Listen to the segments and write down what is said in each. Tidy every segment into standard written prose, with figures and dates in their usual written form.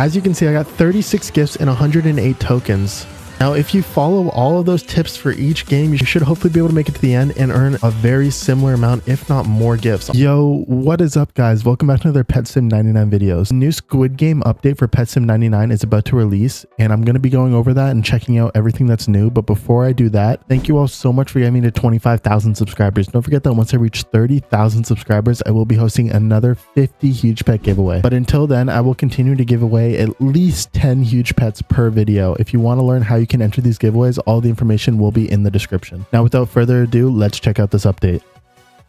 As you can see, I got 36 gifts and 108 tokens. Now, if you follow all of those tips for each game, you should hopefully be able to make it to the end and earn a very similar amount, if not more gifts. Yo, what is up, guys? Welcome back to another Pet Sim 99 videos. The new Squid Game update for Pet Sim 99 is about to release, and I'm going to be going over that and checking out everything that's new. But before I do that, thank you all so much for getting me to 25,000 subscribers. Don't forget that once I reach 30,000 subscribers, I will be hosting another 50 huge pet giveaway. But until then, I will continue to give away at least 10 huge pets per video. If you want to learn how you can enter these giveaways, all the information will be in the description. Now, without further ado, let's check out this update.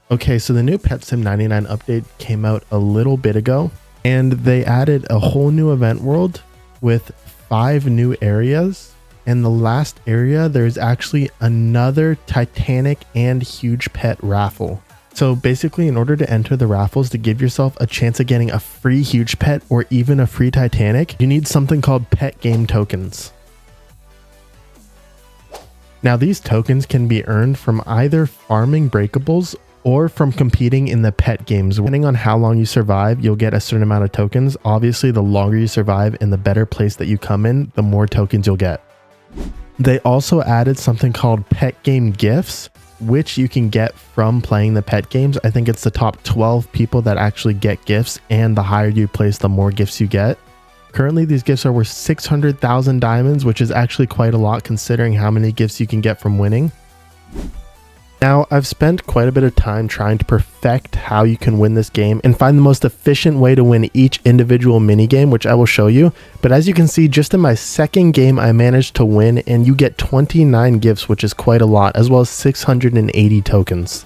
Okay, so the new Pet Sim 99 update came out a little bit ago, and they added a whole new event world with 5 new areas. And the last area, there's actually another Titanic and huge pet raffle. So basically, in order to enter the raffles to give yourself a chance of getting a free huge pet or even a free Titanic, you need something called pet game tokens. Now, these tokens can be earned from either farming breakables or from competing in the pet games. Depending on how long you survive, you'll get a certain amount of tokens. Obviously, the longer you survive and the better place that you come in, the more tokens you'll get. They also added something called pet game gifts, which you can get from playing the pet games. I think it's the top 12 people that actually get gifts, and the higher you place, the more gifts you get. Currently, these gifts are worth 600,000 diamonds, which is actually quite a lot considering how many gifts you can get from winning. Now, I've spent quite a bit of time trying to perfect how you can win this game and find the most efficient way to win each individual minigame, which I will show you. But as you can see, just in my second game, I managed to win, and you get 29 gifts, which is quite a lot, as well as 680 tokens.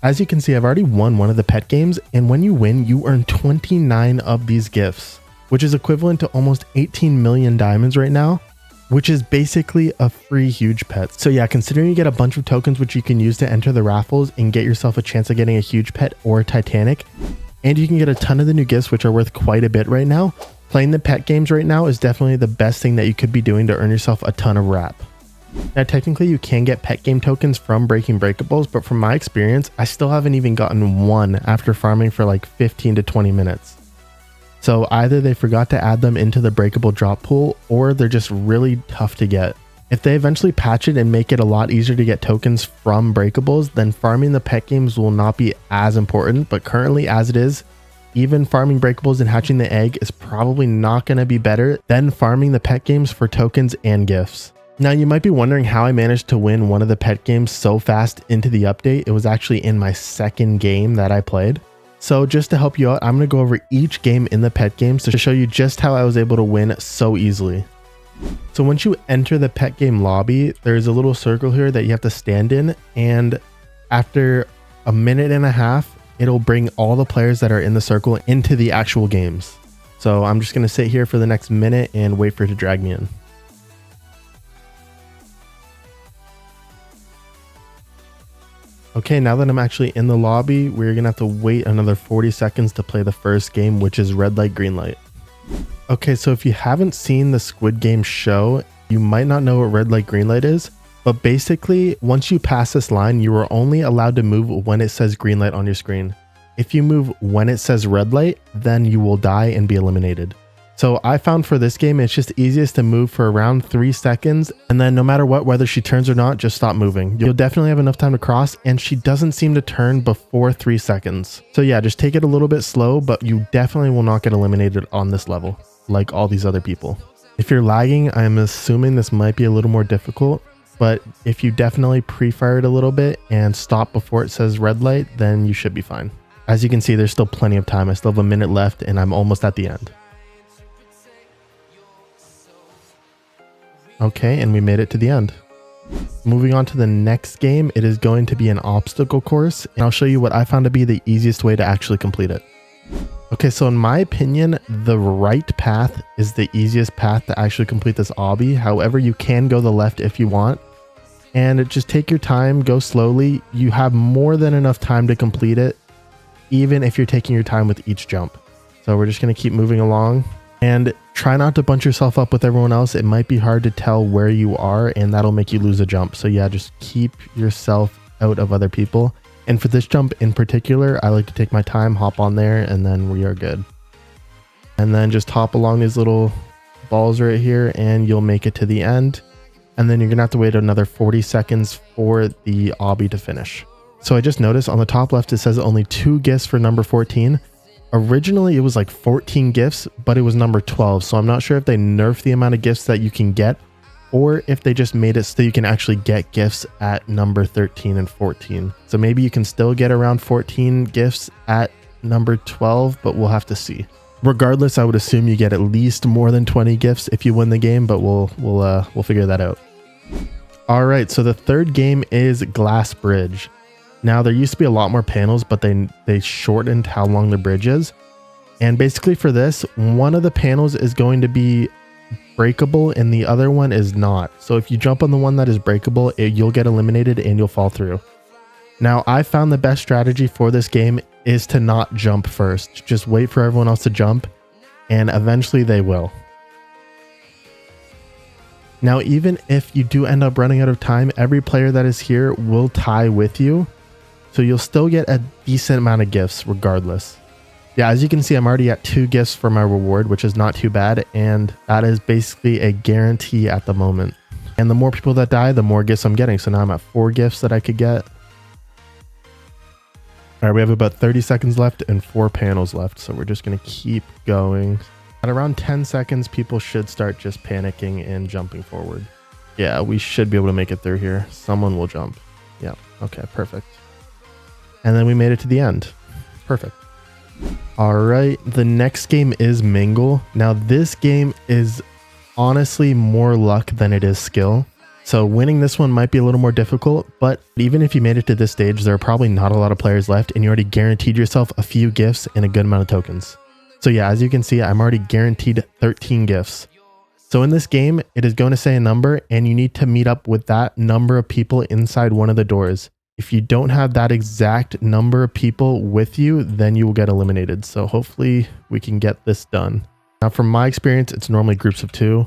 As you can see, I've already won one of the pet games, and when you win, you earn 29 of these gifts, which is equivalent to almost 18 million diamonds right now, which is basically a free huge pet. So yeah, considering you get a bunch of tokens which you can use to enter the raffles and get yourself a chance of getting a huge pet or a Titanic, and you can get a ton of the new gifts which are worth quite a bit right now, playing the pet games right now is definitely the best thing that you could be doing to earn yourself a ton of rap. Now, technically you can get pet game tokens from breaking breakables, but from my experience, I still haven't even gotten one after farming for like 15 to 20 minutes. So either they forgot to add them into the breakable drop pool, or they're just really tough to get. If they eventually patch it and make it a lot easier to get tokens from breakables, then farming the pet games will not be as important. But currently, as it is, even farming breakables and hatching the egg is probably not going to be better than farming the pet games for tokens and gifts. Now, you might be wondering how I managed to win one of the pet games so fast into the update. It was actually in my second game that I played. So just to help you out, I'm going to go over each game in the pet games to show you just how I was able to win so easily. So once you enter the pet game lobby, there's a little circle here that you have to stand in, and after a minute and a half, it'll bring all the players that are in the circle into the actual games. So I'm just going to sit here for the next minute and wait for it to drag me in. Okay, now that I'm actually in the lobby, we're gonna have to wait another 40 seconds to play the first game, which is red light, green light. Okay, so if you haven't seen the Squid Game show, you might not know what red light, green light is, but basically, once you pass this line, you are only allowed to move when it says green light on your screen. If you move when it says red light, then you will die and be eliminated. So I found for this game, it's just easiest to move for around 3 seconds. And then no matter what, whether she turns or not, just stop moving. You'll definitely have enough time to cross, and she doesn't seem to turn before 3 seconds. So yeah, just take it a little bit slow, but you definitely will not get eliminated on this level, like all these other people. If you're lagging, I'm assuming this might be a little more difficult, but if you definitely pre-fire it a little bit and stop before it says red light, then you should be fine. As you can see, there's still plenty of time. I still have a minute left and I'm almost at the end. Okay, and we made it to the end. Moving on to the next game, it is going to be an obstacle course, and I'll show you what I found to be the easiest way to actually complete it. Okay, so in my opinion, the right path is the easiest path to actually complete this obby. However, you can go the left if you want, and just take your time, go slowly. You have more than enough time to complete it, even if you're taking your time with each jump. So we're just going to keep moving along. And try not to bunch yourself up with everyone else. It might be hard to tell where you are, and that'll make you lose a jump. So yeah, just keep yourself out of other people. And for this jump in particular, I like to take my time, hop on there, and then we are good. and then just hop along these little balls right here and you'll make it to the end. And then you're gonna have to wait another 40 seconds for the obby to finish. So I just noticed on the top left it says only 2 gifts for number 14. Originally it was like 14 gifts, but it was number 12, so I'm not sure if they nerfed the amount of gifts that you can get or if they just made it so you can actually get gifts at number 13 and 14. So maybe you can still get around 14 gifts at number 12, but we'll have to see. Regardless, I would assume you get at least more than 20 gifts if you win the game, but we'll figure that out. All right, so the third game is Glass Bridge. Now there used to be a lot more panels, but they shortened how long the bridge is. And basically for this, one of the panels is going to be breakable and the other one is not. So if you jump on the one that is breakable, you'll get eliminated and you'll fall through. Now I found the best strategy for this game is to not jump first. Just wait for everyone else to jump and eventually they will. Now, even if you do end up running out of time, every player that is here will tie with you. So you'll still get a decent amount of gifts regardless. Yeah, as you can see, I'm already at 2 gifts for my reward, which is not too bad. And that is basically a guarantee at the moment. And the more people that die, the more gifts I'm getting. So now I'm at 4 gifts that I could get. All right, we have about 30 seconds left and 4 panels left. So we're just going to keep going. At around 10 seconds, people should start just panicking and jumping forward. Yeah, we should be able to make it through here. Someone will jump. Yeah, okay, perfect. And then we made it to the end. Perfect. All right, the next game is Mingle. Now this game is honestly more luck than it is skill. So winning this one might be a little more difficult, but even if you made it to this stage, there are probably not a lot of players left and you already guaranteed yourself a few gifts and a good amount of tokens. So yeah, as you can see, I'm already guaranteed 13 gifts. So in this game, it is going to say a number and you need to meet up with that number of people inside one of the doors. If you don't have that exact number of people with you, then you will get eliminated. So hopefully we can get this done. Now from my experience, it's normally groups of 2.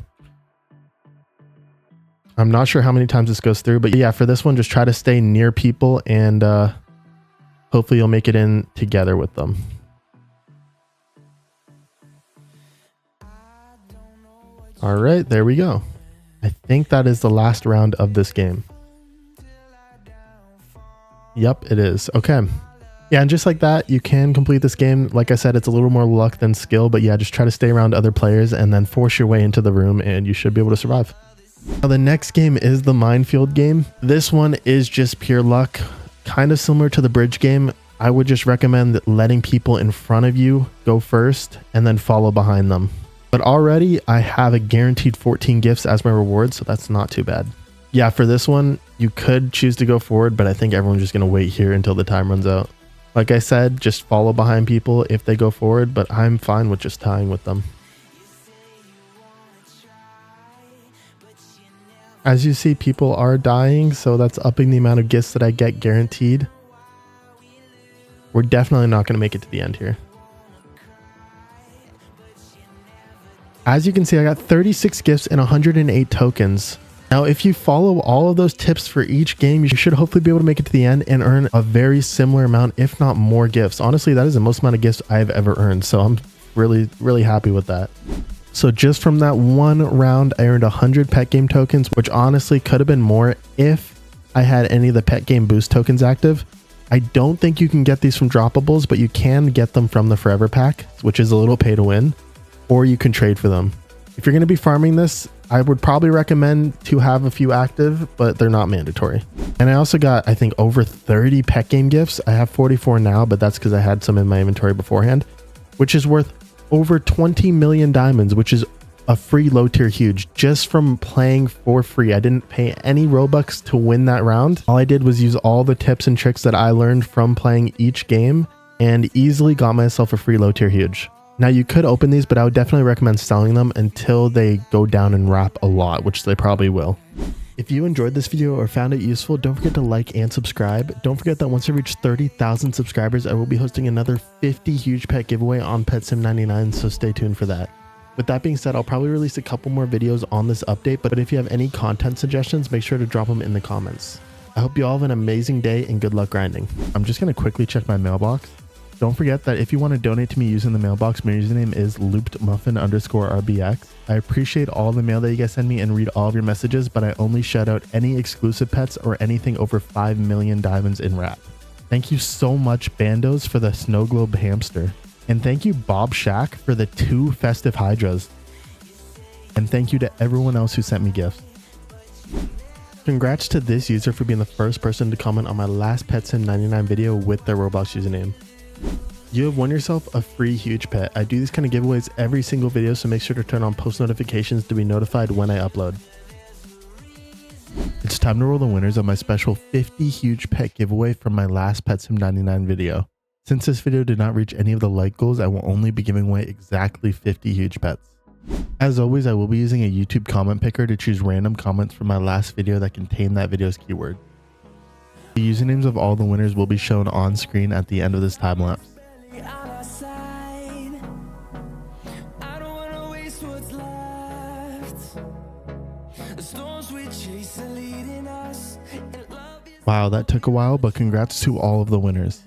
I'm not sure how many times this goes through, but yeah, for this one, just try to stay near people and hopefully you'll make it in together with them. All right, there we go. I think that is the last round of this game. Yep, it is. Okay. Yeah, and just like that, you can complete this game. Like I said, it's a little more luck than skill, but yeah, just try to stay around other players and then force your way into the room and you should be able to survive. Now, the next game is the Minefield game. This one is just pure luck, kind of similar to the bridge game. I would just recommend letting people in front of you go first and then follow behind them. But already I have a guaranteed 14 gifts as my reward, so that's not too bad. Yeah, for this one, you could choose to go forward, but I think everyone's just going to wait here until the time runs out. Like I said, just follow behind people if they go forward, but I'm fine with just tying with them. As you see, people are dying, so that's upping the amount of gifts that I get guaranteed. We're definitely not going to make it to the end here. As you can see, I got 36 gifts and 108 tokens. Now, if you follow all of those tips for each game, you should hopefully be able to make it to the end and earn a very similar amount, if not more gifts. Honestly, that is the most amount of gifts I've ever earned. So I'm really, really happy with that. So just from that one round, I earned 100 pet game tokens, which honestly could have been more if I had any of the pet game boost tokens active. I don't think you can get these from droppables, but you can get them from the forever pack, which is a little pay to win, or you can trade for them. If you're going to be farming this, I would probably recommend to have a few active, but they're not mandatory. And I also got, I think, over 30 pet game gifts. I have 44 now, but that's because I had some in my inventory beforehand, which is worth over 20 million diamonds, which is a free low tier huge just from playing for free. I didn't pay any Robux to win that round. All I did was use all the tips and tricks that I learned from playing each game and easily got myself a free low tier huge. Now you could open these, but I would definitely recommend selling them until they go down and wrap a lot, which they probably will. If you enjoyed this video or found it useful, don't forget to like and subscribe. Don't forget that once I reach 30,000 subscribers, I will be hosting another 50 huge pet giveaway on PetSim99, so stay tuned for that. With that being said, I'll probably release a couple more videos on this update, but if you have any content suggestions, make sure to drop them in the comments. I hope you all have an amazing day and good luck grinding. I'm just going to quickly check my mailbox. Don't forget that if you want to donate to me using the mailbox, my username is loopedmuffin_RBX. I appreciate all the mail that you guys send me and read all of your messages, but I only shout out any exclusive pets or anything over 5 million diamonds in wrap. Thank you so much, Bandos, for the snow globe hamster. And thank you, Bob Shack, for the 2 festive hydras. And thank you to everyone else who sent me gifts. Congrats to this user for being the first person to comment on my last PetSim99 video with their Roblox username. You have won yourself a free huge pet. I do these kind of giveaways every single video, so make sure to turn on post notifications to be notified when I upload. It's time to roll the winners of my special 50 huge pet giveaway from my last PetSim99 video. Since this video did not reach any of the like goals, I will only be giving away exactly 50 huge pets. As always, I will be using a YouTube comment picker to choose random comments from my last video that contain that video's keyword. The usernames of all the winners will be shown on screen at the end of this time lapse. Wow, that took a while, but congrats to all of the winners.